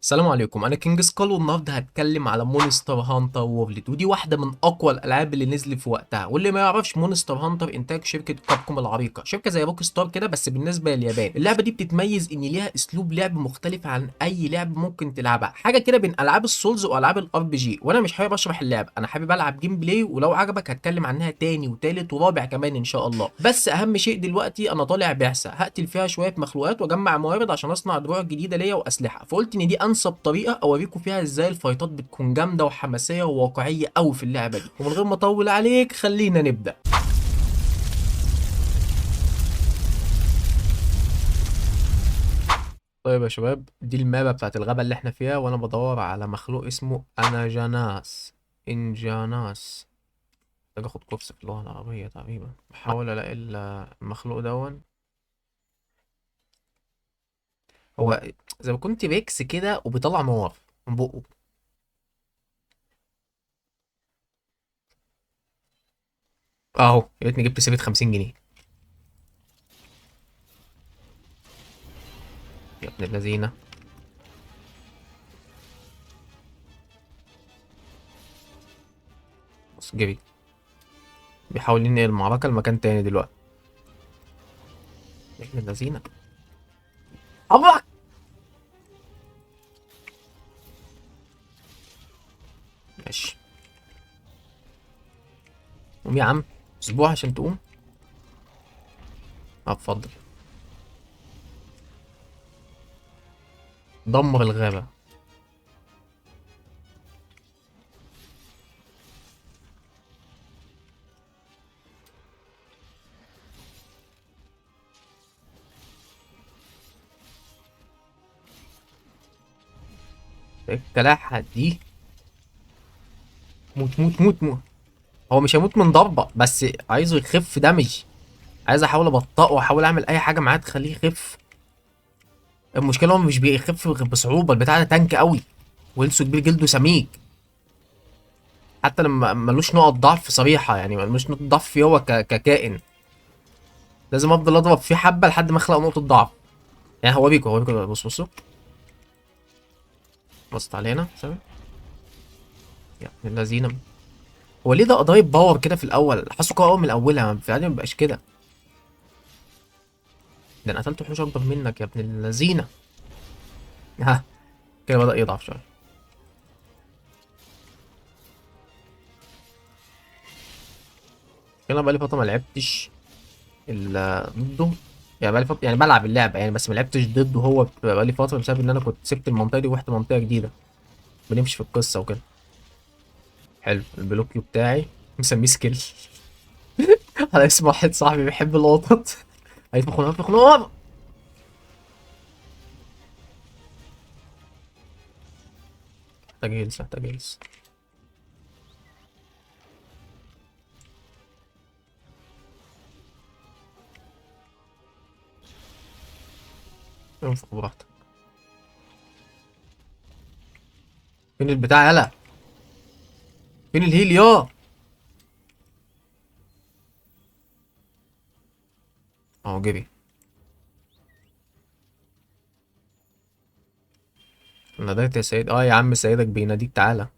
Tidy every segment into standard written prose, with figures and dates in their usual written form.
السلام عليكم، انا كينج سكال والنهارده هتكلم على مونستر هانتر وورلد، ودي واحده من اقوى الالعاب اللي نزلت في وقتها. واللي ما يعرفش، مونستر هانتر انتاج شركه كابكوم العريقه، شركه زي روك ستار كده بس بالنسبه لليابان. اللعبه دي بتتميز ان ليها اسلوب لعب مختلف عن اي لعب ممكن تلعبها، حاجه كده بين العاب السولز والعاب الار بي جي. وانا مش حابب اشرح اللعب، انا حابب العب جيم بلاي، ولو عجبك هتكلم عنها تاني وتالت ورابع كمان ان شاء الله. بس اهم شيء دلوقتي انا طالع بعثه هقتل فيها شويه مخلوقات واجمع موارد عشان اصنع دروع جديده ليا واسلحه، فقلت ان دي انسب طريقه اوريكم فيها ازاي الفايتات بتكون جامده وحماسيه وواقعيه قوي في اللعبه دي. ومن غير ما اطول عليك خلينا نبدا. طيب يا شباب، دي المابا بتاعت الغابه اللي احنا فيها، وانا بدور على مخلوق اسمه اناجاناس. انجاناس. محتاج اخد كورس في اللغه العربيه تقريبا. بحاول الاقي المخلوق دون. هو زي ما كنت بيكس كده وبيطلع نار من بقه. اهو يا ريتني جبت سيرة 50 جنيه. يا ابن اللذينه. بص جري. بيحاول ينقل المعركة لمكان تاني دلوقتي. يا ابن اللذينة. الله. ماشي. قوم يا عم. اسبوع عشان تقوم. اتفضل. دمر الغابة. الكلاحة دي. موت موت موت موت. هو مش هيموت من ضربة، بس عايزه يخف دمج. عايز احاول ابطئه واحاول اعمل اي حاجة معاه تخليه يخف. المشكلة هو مش بيخف غير بصعوبة، البتاع ده تانك قوي. ويلسو كبير، جلده سميك. حتى لما ملوش نقط ضعف صريحة، يعني ملوش نقط ضعف فيه هو ككائن. لازم افضل اضرب فيه حبة لحد ما اخلق نقطة ضعف. يعني هو بيكو بص بصوا. بصت علينا سامي. يا ابن اللذينه. هو ليه ده قضايا باور كده في الاول؟ حاسه قوي أوي من اولها، في العادي ما بيبقاش كده. ده انا قتلت وحوش اكبر منك يا ابن اللذينه. ها. كده بدأ يضعف شويه. انا بقالي فتره ما لعبتش ضده. يعني بقالي فتره، يعني بلعب اللعبه يعني، بس ما لعبتش ضده هو بقالي فتره بسبب ان انا كنت سبت المنطقه دي ورحت منطقه جديده. بنمشي في القصه وكده. حلو البلوكيو بتاعي. مسميه سكيل. على اسم واحد صاحبي بيحب القطط. هيطبخ نار يطبخ نار. محتاج هيلث محتاج هيلث. انفخ براحتك. فين البتاع يلا؟ فين الهيل يا؟ اهو جري. ناديت يا سيد، اه يا عم سيدك بيناديك تعالى.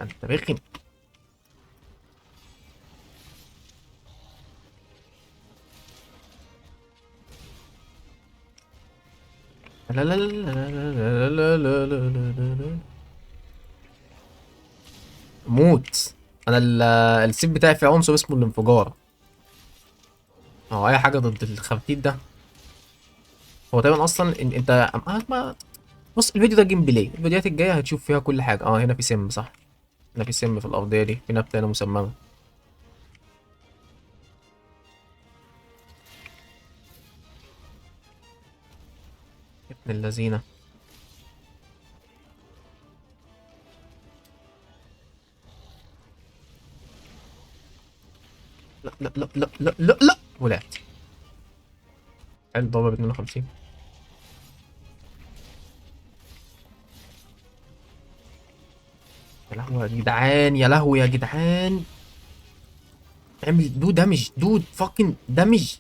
انت رخم. لا لا لا لا لا لا لا لا لا لا. موت. انا السيف بتاعي فيه عنصر اسمه الانفجار. هو اي حاجه ضد الخفتيت ده. هو تقريبا اصلا انت ما. بص الفيديو ده جيم بلاي، الفيديوهات الجايه هتشوف فيها كل حاجه. اه هنا في سم صح. هنا في سم في الارضيه دي، في نبته هنا مسممه. يا ابن اللذينه. لا لا لا لا لا لا لا ولعت. حلو ضربه ب 52. يا لهوي يا جدعان، يا لهوي يا جدعان. اعمل دو دامج، دود فاكن دامج.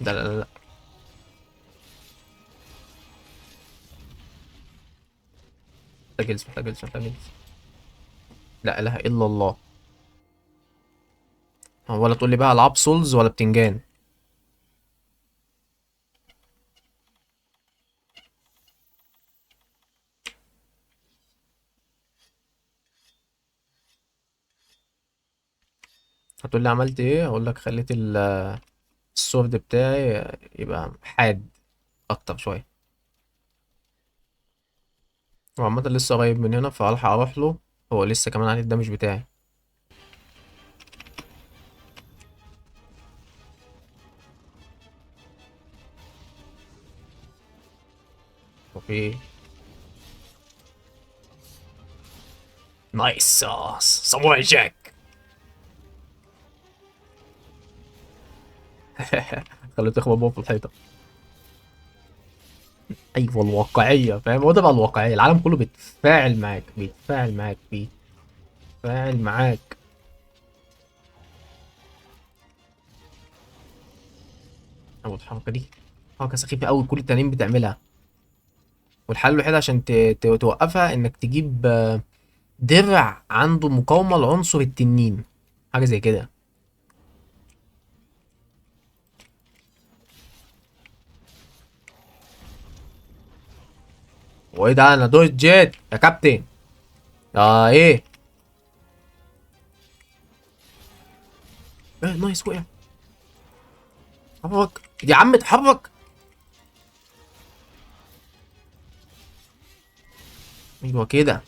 لا لا لا لا. محتاج جلس، محتاج جلس، محتاج جلس. لا اله الا الله. ولا تقول لي بقى العاب سولز ولا بتنجان. هتقول لي عملت ايه؟ اقول لك خليت السورد بتاعي يبقى حاد اكتر شويه. هو عامه لسه قريب من هنا فالحق اروح له. هو لسه كمان عليه الدمج بتاعي. اوكي. نايس ساس ساموراي جاك. خليه تخبط بقى في الحيطه. ايوه الواقعيه، فاهم؟ هو ده بقى الواقعيه، العالم كله بيتفاعل معاك، بيتفاعل معاك، بيتفاعل معاك. اول الحركه دي حركه سخيفه قوي كل التانيين بتعملها. والحل الوحيد عشان توقفها انك تجيب درع عنده مقاومه لعنصر التنين، حاجه زي كده. وايه ده؟ انا دوت جيت يا كابتن. ايه؟ ايه نايس وقع. اتحرك يا عم اتحرك. ايوه كده.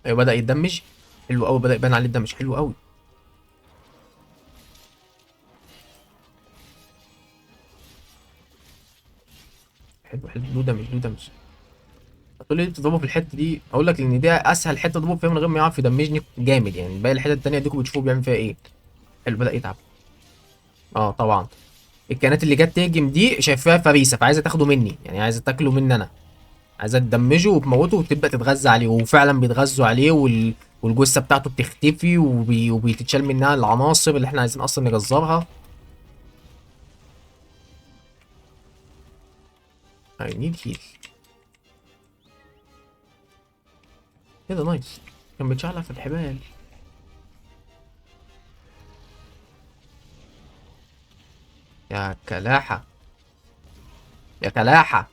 ايوه بدأ يتدمج. حلو قوي، بدأ يبان عليه الدمج، حلو قوي. حلو حلو، له دمج له دمج. هتقول لي تضربه في الحته دي، اقول لك ان دي اسهل حته تضربه فيها من غير ما يعرف يدمجني جامد، يعني باقي الحتت التانيه ديكوا بتشوفوا بيعمل فيها ايه. حلو بدأ يتعب. اه طبعا. الكائنات اللي جت تهجم دي شايفاها فريسه فعايزه تاخده مني، يعني عايزه تاكله مني انا. عايزه تدمجه وتموته وتبدا تتغذى عليه، وفعلا بيتغذوا عليه والجثه بتاعته بتختفي وبيتشال منها العناصر اللي احنا عايزين اصلا نجزرها. I need heal. ايه ده نايس. كان بيتشعلق في الحبال. يا كلاحه. يا كلاحه.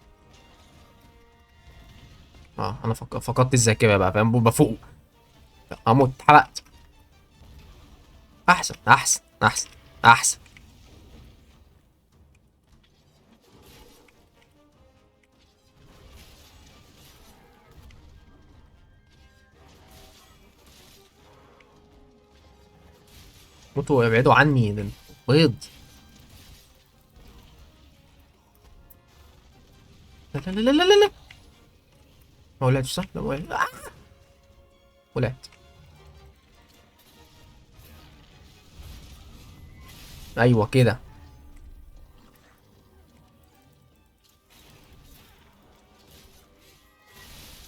اه انا فقدت الذاكره بقى، فاهم؟ بفوق. اموت اتحرقت. احسن احسن احسن احسن. موتوا ابعدوا عني ده. بيض. لا لا لا لا لا لا. ما ولعتش صح؟ لا ولعت. ايوه كده.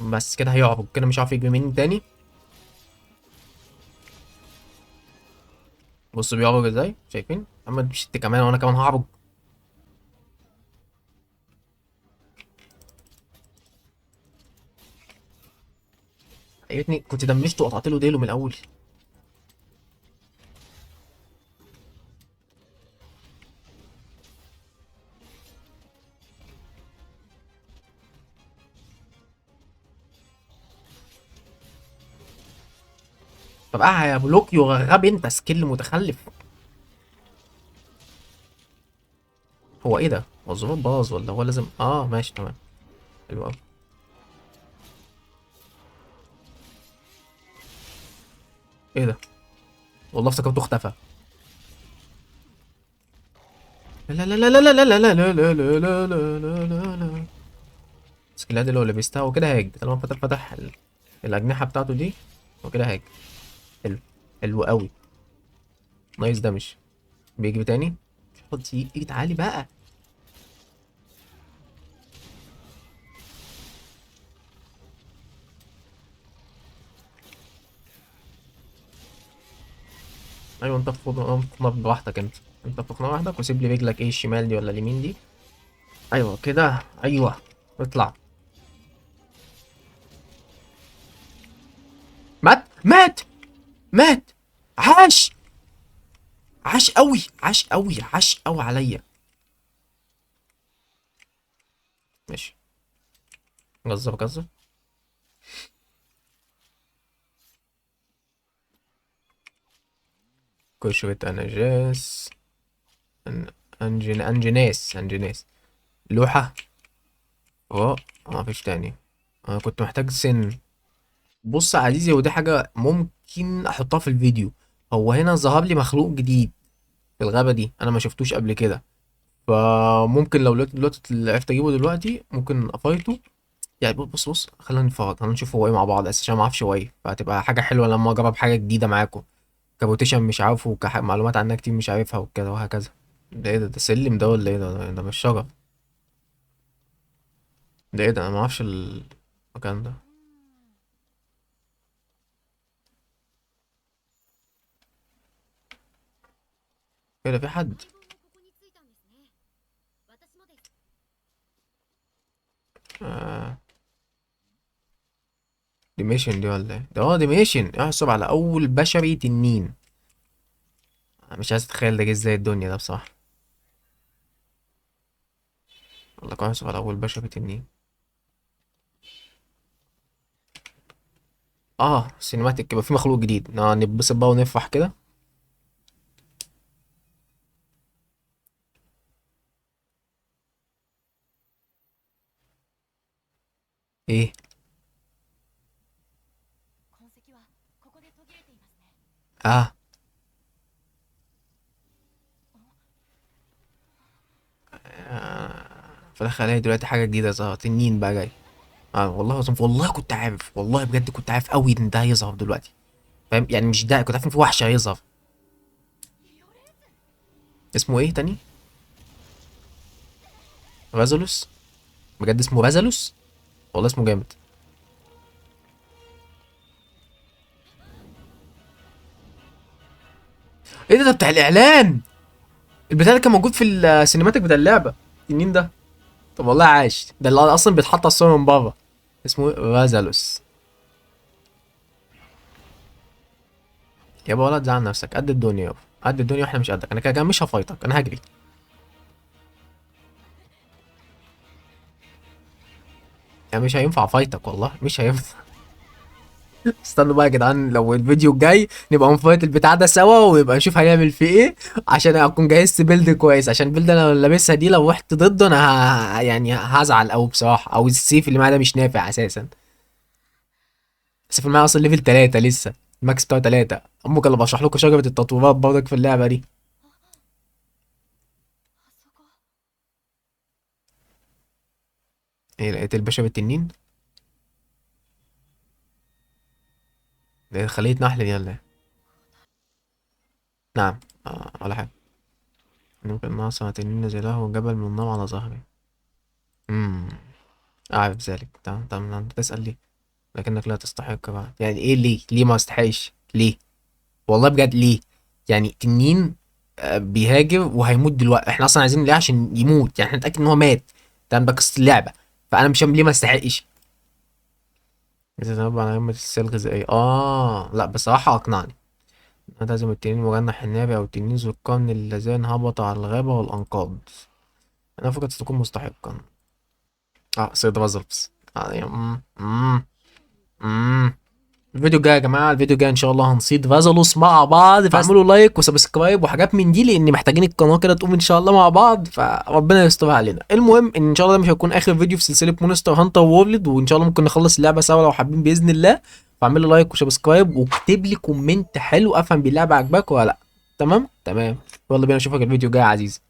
بس كده هيعرج كده، مش عارف يجي مني تاني. بص بيعرج ازاي، شايفين؟ محمد مش انت كمان وانا كمان هعرج. يا ريتني كنت دمجته وقطعت له ديله من الاول. طب يا بلوكيو غبي انت، سكيل متخلف. هو ايه ده؟ هو الزرار باظ ولا هو لازم ماشي تمام. حلو قوي. ايه ده؟ والله افتكرته اختفى. لا لا لا لا لا لا لا لا لا لا لا لا لا لا لا. السكيلات اللي هو لبستها وكده هاج طالما فتح الاجنحه بتاعته دي. وكده هاج. حلو. حلو قوي. نايس دامج. بيجي تاني. خد ايدي تعالي بقى. ايوه انت بتخنق براحتك، انت بتخنق لوحدك، وسيب لي رجلك ايه الشمال دي ولا اليمين دي. ايوه كده، ايوه. اطلع. مات مات مات. عاش. عاش قوي، عاش قوي، عاش قوي عليا. ماشي. جزر جزر. كشرة انجاس. انجناس. لوحة. اه. مفيش تاني. انا كنت محتاج سن. بص يا عزيزي، ودي حاجة ممكن احطها في الفيديو. هو هنا ظهر لي مخلوق جديد في الغابة دي، انا ما شفتوش قبل كده. فممكن لو دلوقتي عرفت اجيبه دلوقتي ممكن افايته. يعني بص خلينا نتفرج، خلينا نشوف هو ايه مع بعض اساسا، عشان ما اعرفش هو ايه، فهتبقى حاجة حلوة لما اجرب حاجة جديدة معاكم. كابوتيشن مش عارفه، معلومات عنها كتير مش عارفها وكده وهكذا. ده ايه ده سلم ده ولا ايه ده مش شجر. ده ايه ده، انا ما اعرفش المكان ده. ايه ده، في حد. آه. دي ميشن دي ولا ايه ده؟ اه دي ميشن احسب على اول بشري تنين. أنا مش عايز اتخيل ده جه ازاي الدنيا ده بصراحة. والله كويس، على اول بشري تنين. اه سينماتيك، يبقى في مخلوق جديد، نتبسط بقى ونفرح كده. ايه. اه. فدخل عليا دلوقتي حاجة جديدة ظهرت، تنين بقى جاي. اه والله العظيم، والله كنت عارف، والله بجد كنت عارف قوي ان ده هيظهر دلوقتي. فاهم يعني، مش ده، كنت عارف ان في وحش هيظهر. اسمه ايه تاني؟ رازولوس. بجد اسمه رازولوس. والله اسمه جامد. ايه ده بتاع الاعلان. البتاع ده كان موجود في السينماتيك بتاع اللعبه. التنين ده. طب والله عاش، ده اللي اصلا بيتحط على الصور من بره. اسمه إيه؟ رازالوس. يابا ولا تزعل نفسك، قد الدنيا يابا. قد الدنيا واحنا مش قدك، انا كده كده مش هفايتك، انا هجري. يعني مش هينفع فايتك، والله مش هينفع. استنوا بقى يا جدعان، لو الفيديو الجاي نبقى نفايت البتاع ده سوا، ويبقى نشوف هنعمل فيه ايه. عشان اكون جهزت بيلد كويس، عشان البيلد انا لو لابسها دي لو رحت ضده انا يعني هزعل قوي بصراحه، او السيف اللي معايا ده مش نافع اساسا. السيف اللي معايا اصلا ليفل 3 لسه. الماكس بتاعه 3. امك اللي بشرح لكم شجره التطويرات برضك في اللعبه دي. ايه لقيت الباشا بالتنين. ده خلية نحل دي ولا ايه؟ نعم. ولا حاجه. ممكن ناقص تنين نزله جبل من النار على ظهري. امم اعرف ذلك. تمام انت تسأل ليه؟ لكنك لا تستحق بقى، يعني ايه ليه ما استحقش ليه؟ والله بجد ليه؟ يعني تنين بيهاجر وهيموت دلوقتي، احنا اصلا عايزين ليه عشان يموت، يعني احنا نتأكد ان هو مات. تمام ده قصة اللعبة. فانا مش فاهم ليه ما استحقش. بتتنبأ على قمة السلة الغذائية، لا بصراحة اقنعني. لازم التنين مجنح النابي او التنين ذو القرن اللذان هبط على الغابة والانقاض. انا فقط ستكون مستحقا. صيد بازلز. يعني الفيديو الجاي يا جماعه، الفيديو الجاي ان شاء الله هنصيد فازلوس مع بعض، فاعملوا لايك وسبسكرايب وحاجات من دي، لان محتاجين القناه كده تقوم ان شاء الله مع بعض، فربنا يسترها علينا. المهم ان شاء الله ده مش هيكون اخر فيديو في سلسله مونستر هانتر وورلد، وان شاء الله ممكن نخلص اللعبه سوا لو حابين باذن الله. فاعملوا لايك وسبسكرايب واكتب لي كومنت حلو افهم باللعبه عجباك ولا لا. تمام. يلا بينا اشوفك الفيديو الجاي يا عزيزي.